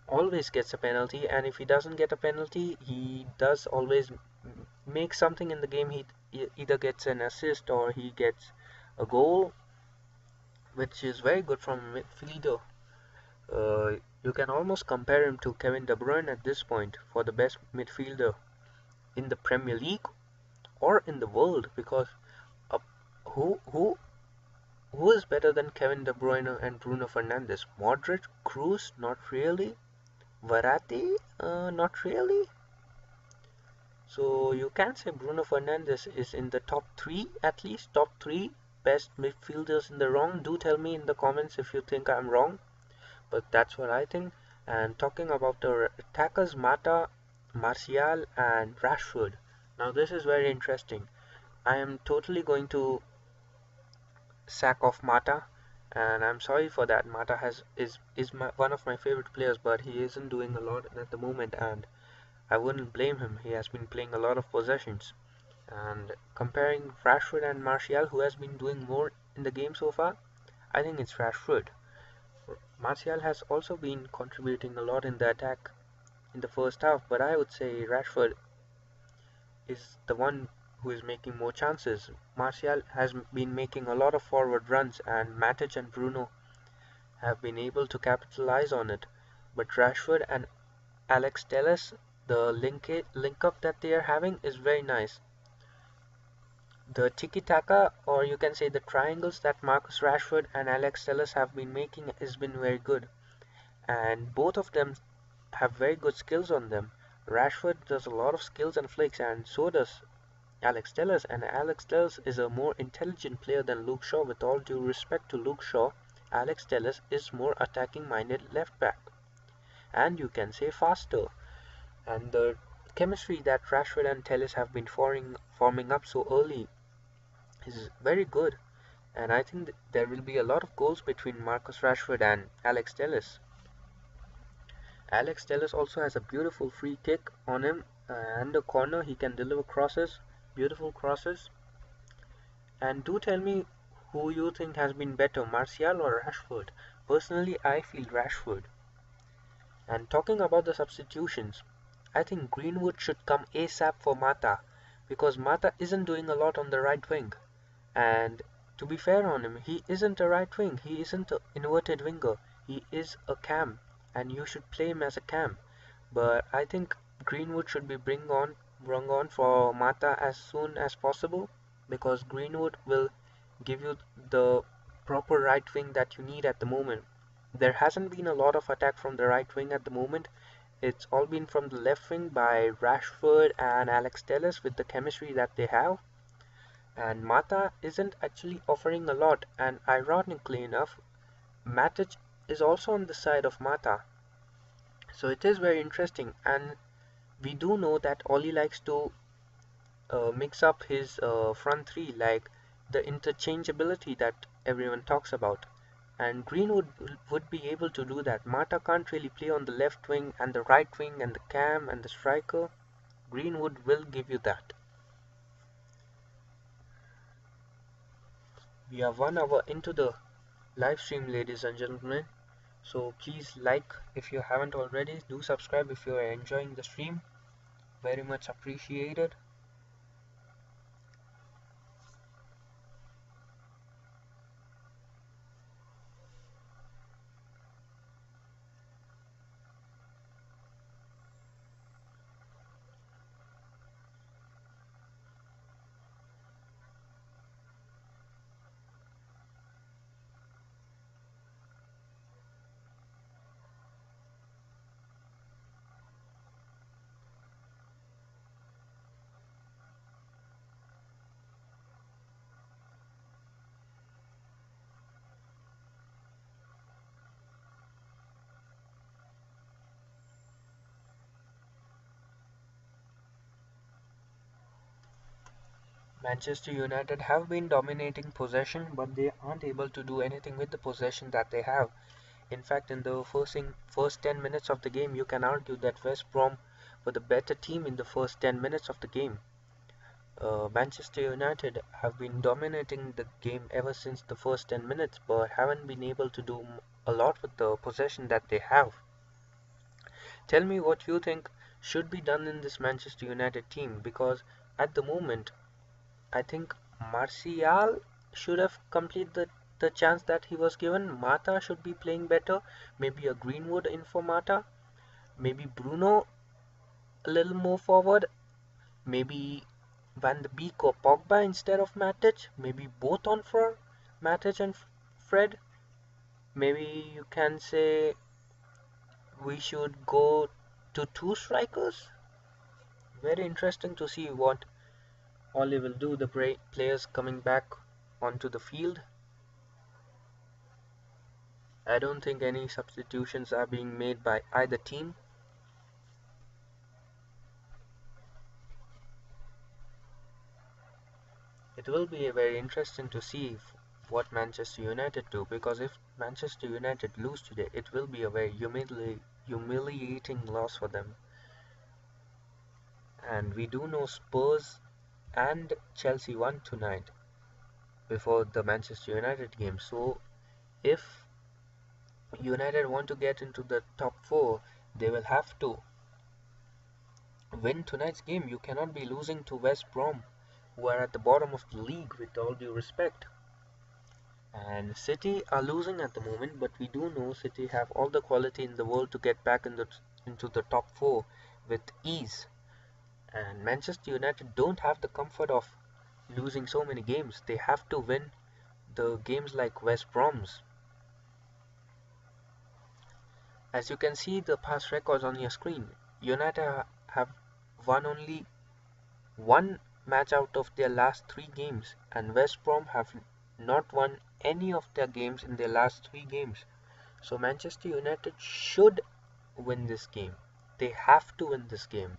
always gets a penalty, and if he doesn't get a penalty, he does always make something in the game. He either gets an assist or he gets a goal, which is very good from a midfielder. You can almost compare him to Kevin De Bruyne at this point for the best midfielder in the Premier League or in the world, because uh, who who who is better than Kevin De Bruyne and Bruno Fernandes? Modric, Kroos, not really. Verratti, not really. So you can say Bruno Fernandes is in the top three, at least top three best midfielders in the wrong. Do tell me in the comments if you think I'm wrong, but that's what I think. And talking about the attackers, Mata, Martial, and Rashford. Now this is very interesting. I am totally going to sack off Mata, and I'm sorry for that. Mata is one of my favorite players, but he isn't doing a lot at the moment, and I wouldn't blame him. He has been playing a lot of possessions. And comparing Rashford and Martial, who has been doing more in the game so far, I think it's Rashford. Martial has also been contributing a lot in the attack in the first half, but I would say Rashford is the one who is making more chances. Martial has been making a lot of forward runs, and Matic and Bruno have been able to capitalize on it. But Rashford and Alex Telles, the link up that they are having is very nice. The tiki-taka, or you can say the triangles that Marcus Rashford and Alex Telles have been making has been very good. And both of them have very good skills on them. Rashford does a lot of skills and flicks, and so does Alex Telles. And Alex Telles is a more intelligent player than Luke Shaw. With all due respect to Luke Shaw, Alex Telles is more attacking-minded left back, and you can say faster. And the chemistry that Rashford and Telles have been forming up so early is very good. And I think there will be a lot of goals between Marcus Rashford and Alex Telles. Alex Telles also has a beautiful free kick on him, and a corner. He can deliver crosses, beautiful crosses. And do tell me who you think has been better, Martial or Rashford. Personally, I feel Rashford. And talking about the substitutions, I think Greenwood should come ASAP for Mata, because Mata isn't doing a lot on the right wing. And to be fair on him, he isn't a right wing, he isn't an inverted winger, he is a cam. and you should play him as a cam. But I think Greenwood should be bring on for Mata as soon as possible, because Greenwood will give you the proper right wing that you need at the moment. There hasn't been a lot of attack from the right wing at the moment. It's all been from the left wing by Rashford and Alex Telles with the chemistry that they have. And Mata isn't actually offering a lot, and ironically enough, Matic is also on the side of Mata. So it is very interesting, and we do know that Oli likes to mix up his front three, like the interchangeability that everyone talks about. And Greenwood would be able to do that. Mata can't really play on the left wing and the right wing and the cam and the striker. Greenwood will give you that. We are 1 hour into the live stream, ladies and gentlemen. So please like if you haven't already. Do subscribe if you are enjoying the stream. Very much appreciated. Manchester United have been dominating possession, but they aren't able to do anything with the possession that they have. In fact, in the first 10 minutes of the game, you can argue that West Brom were the better team in the first 10 minutes of the game. Manchester United have been dominating the game ever since the first 10 minutes, but haven't been able to do a lot with the possession that they have. Tell me what you think should be done in this Manchester United team, because at the moment, I think Martial should have completed the chance that he was given. Mata should be playing better. Maybe a Greenwood in for Mata. Maybe Bruno a little more forward. Maybe Van de Beek or Pogba instead of Matic. Maybe both on for Matic and Fred. Maybe you can say we should go to two strikers. Very interesting to see what Oli will do. The players coming back onto the field. I don't think any substitutions are being made by either team. It will be very interesting to see what Manchester United do, because if Manchester United lose today, it will be a very humiliating loss for them. And we do know Spurs and Chelsea won tonight before the Manchester United game. So if United want to get into the top 4, they will have to win tonight's game. You cannot be losing to West Brom, who are at the bottom of the league, with all due respect. And City are losing at the moment, but we do know City have all the quality in the world to get back into the top 4 with ease. And Manchester United don't have the comfort of losing so many games. They have to win the games like West Brom's. As you can see the past records on your screen, United have won only one match out of their last 3 games, and West Brom have not won any of their games in their last 3 games. So Manchester United should win this game. They have to win this game.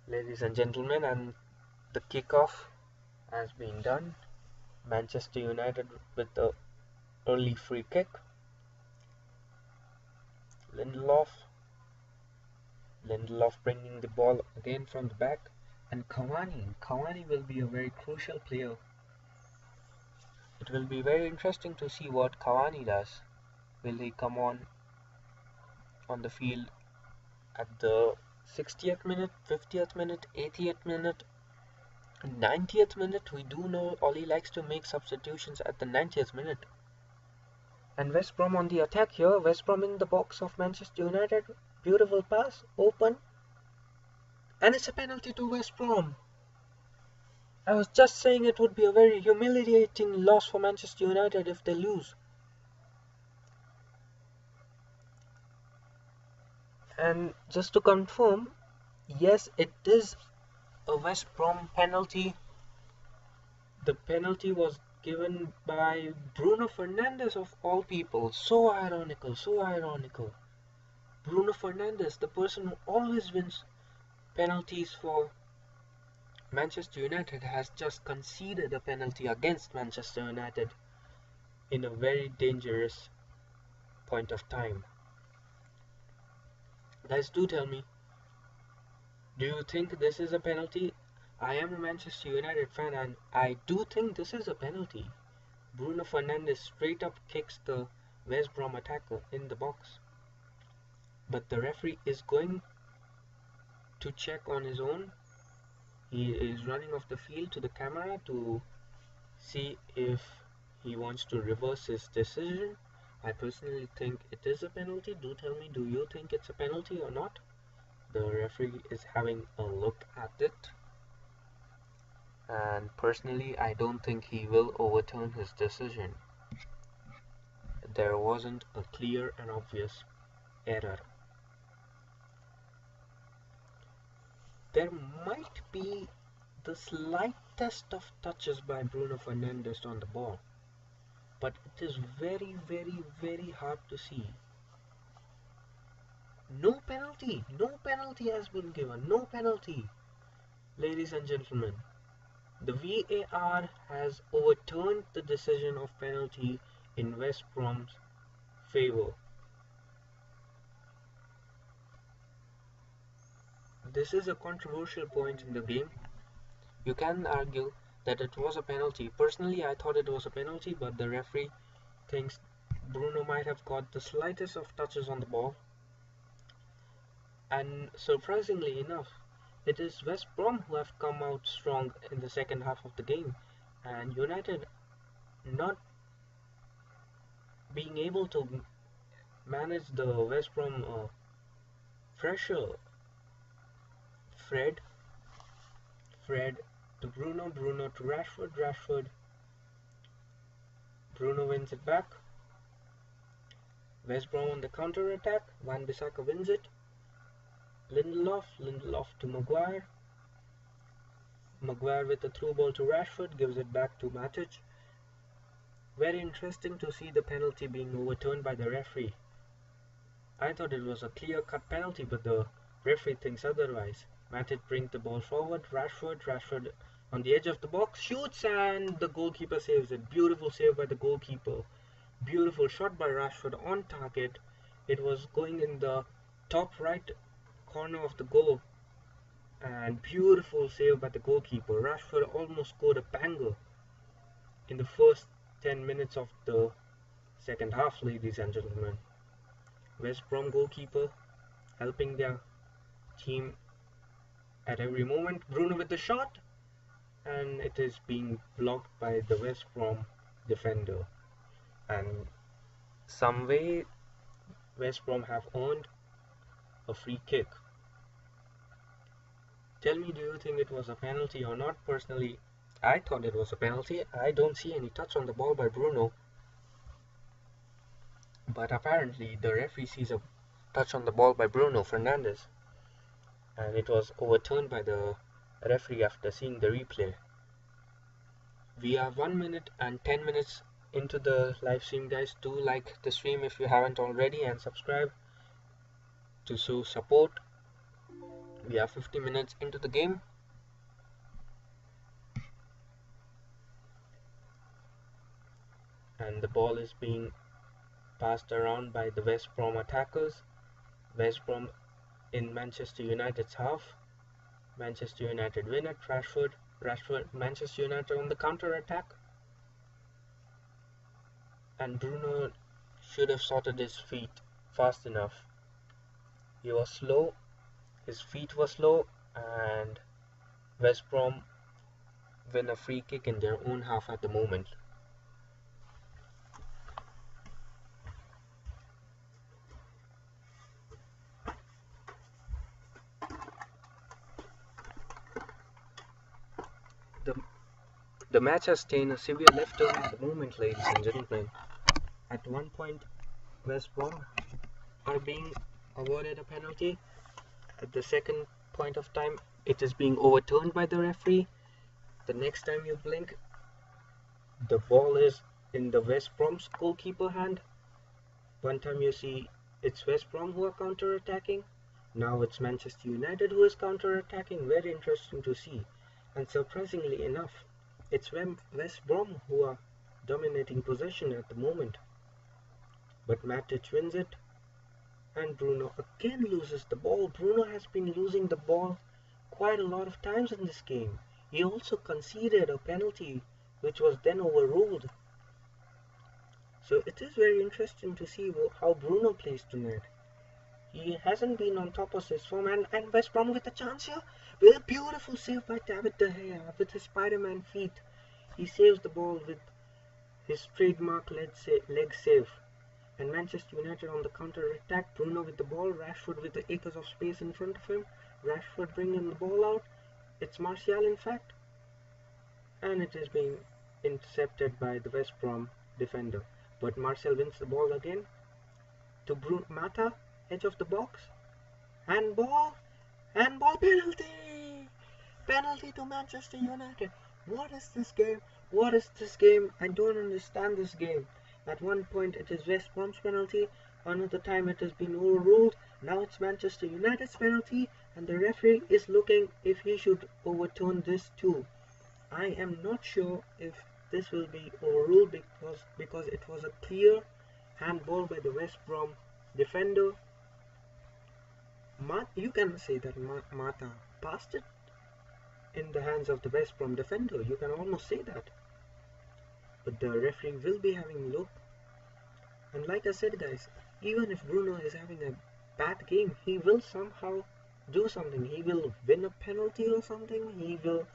Ladies and gentlemen, and the kickoff has been done. Manchester United with the early free kick. Lindelof bringing the ball again from the back, and Cavani will be a very crucial player. It will be very interesting to see what Cavani does. Will he come on the field at the 60th minute, 50th minute, 80th minute, 90th minute? We do know Oli likes to make substitutions at the 90th minute. And West Brom on the attack here. West Brom in the box of Manchester United. Beautiful pass, open. And it's a penalty to West Brom. I was just saying it would be a very humiliating loss for Manchester United if they lose. And just to confirm, yes, it is a West Brom penalty. The penalty was given by Bruno Fernandes of all people. So ironical, so ironical. Bruno Fernandes, the person who always wins penalties for Manchester United, has just conceded a penalty against Manchester United in a very dangerous point of time. Guys, do tell me, do you think this is a penalty? I am a Manchester United fan and I do think this is a penalty. Bruno Fernandes straight up kicks the West Brom attacker in the box. But the referee is going to check on his own. He is running off the field to the camera to see if he wants to reverse his decision. I personally think it is a penalty. Do tell me, do you think it's a penalty or not? The referee is having a look at it. And personally, I don't think he will overturn his decision. There wasn't a clear and obvious error. There might be the slightest of touches by Bruno Fernandes on the ball, but it is very, very, very hard to see. No penalty has been given, no penalty. Ladies and gentlemen, the VAR has overturned the decision of penalty in West Brom's favor. This is a controversial point in the game. You can argue that it was a penalty. Personally, I thought it was a penalty, but the referee thinks Bruno might have got the slightest of touches on the ball. And surprisingly enough, it is West Brom who have come out strong in the second half of the game, and United not being able to manage the West Brom pressure. Fred to Bruno to Rashford. Bruno wins it back. West Brom on the counter attack. Wan-Bissaka wins it. Lindelof to Maguire with a through ball to Rashford, gives it back to Matic. Very interesting to see the penalty being overturned by the referee. I thought it was a clear-cut penalty, but the referee thinks otherwise. Matic brings the ball forward. Rashford on the edge of the box, shoots, and the goalkeeper saves it. Beautiful save by the goalkeeper. Beautiful shot by Rashford on target. It was going in the top right corner of the goal, and beautiful save by the goalkeeper. Rashford almost scored a banger in the first 10 minutes of the second half, ladies and gentlemen. West Brom goalkeeper helping their team at every moment. Bruno with the shot, and it is being blocked by the West Brom defender. And some way West Brom have earned a free kick. Tell me, do you think it was a penalty or not? Personally, I thought it was a penalty. I don't see any touch on the ball by Bruno, but apparently the referee sees a touch on the ball by Bruno Fernandes, and it was overturned by the referee after seeing the replay. We are 1 minute and 10 minutes into the live stream, guys. Do like the stream if you haven't already, and subscribe to show support. We are 50 minutes into the game. And the ball is being passed around by the West Brom attackers. West Brom in Manchester United's half. Manchester United win it. Rashford, Manchester United on the counter attack. And Bruno should have sorted his feet fast enough. He was slow, his feet were slow, and West Brom win a free kick in their own half at the moment. The match has taken a severe left turn at the moment, ladies and gentlemen. At one point, West Brom are being awarded a penalty. At the second point of time, it is being overturned by the referee. The next time you blink, the ball is in the West Brom's goalkeeper hand. One time you see it's West Brom who are counter-attacking. Now it's Manchester United who is counter-attacking. Very interesting to see. And surprisingly enough, it's West Brom who are dominating possession at the moment. But Matic wins it, and Bruno again loses the ball. Bruno has been losing the ball quite a lot of times in this game. He also conceded a penalty, which was then overruled. So it is very interesting to see how Bruno plays tonight. He hasn't been on top of his form, and West Brom with a chance here, with a beautiful save by David De Gea with his Spider-Man feet. He saves the ball with his trademark leg save. And Manchester United on the counter-attack. Bruno with the ball, Rashford with the acres of space in front of him. Rashford bringing the ball out. It's Martial in fact. And it is being intercepted by the West Brom defender. But Martial wins the ball again to Mata, edge of the box. Handball, penalty! Penalty to Manchester United. What is this game? What is this game? I don't understand this game. At one point it is West Brom's penalty, another time it has been overruled, now it's Manchester United's penalty, and the referee is looking if he should overturn this too. I am not sure if this will be overruled because it was a clear handball by the West Brom defender. You can say that Mata passed it in the hands of the West Brom defender. You can almost say that. But the referee will be having a look. And like I said, guys, even if Bruno is having a bad game, he will somehow do something. He will win a penalty or something. He will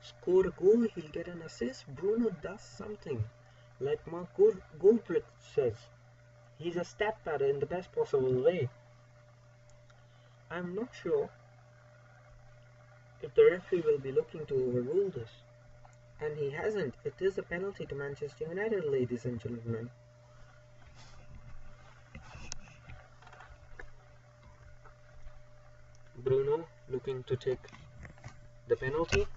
score a goal. He'll get an assist. Bruno does something. Like Mark Goldbrick says, he's a stat padder in the best possible way. I'm not sure if the referee will be looking to overrule this. And he hasn't. It is a penalty to Manchester United, ladies and gentlemen. Bruno looking to take the penalty.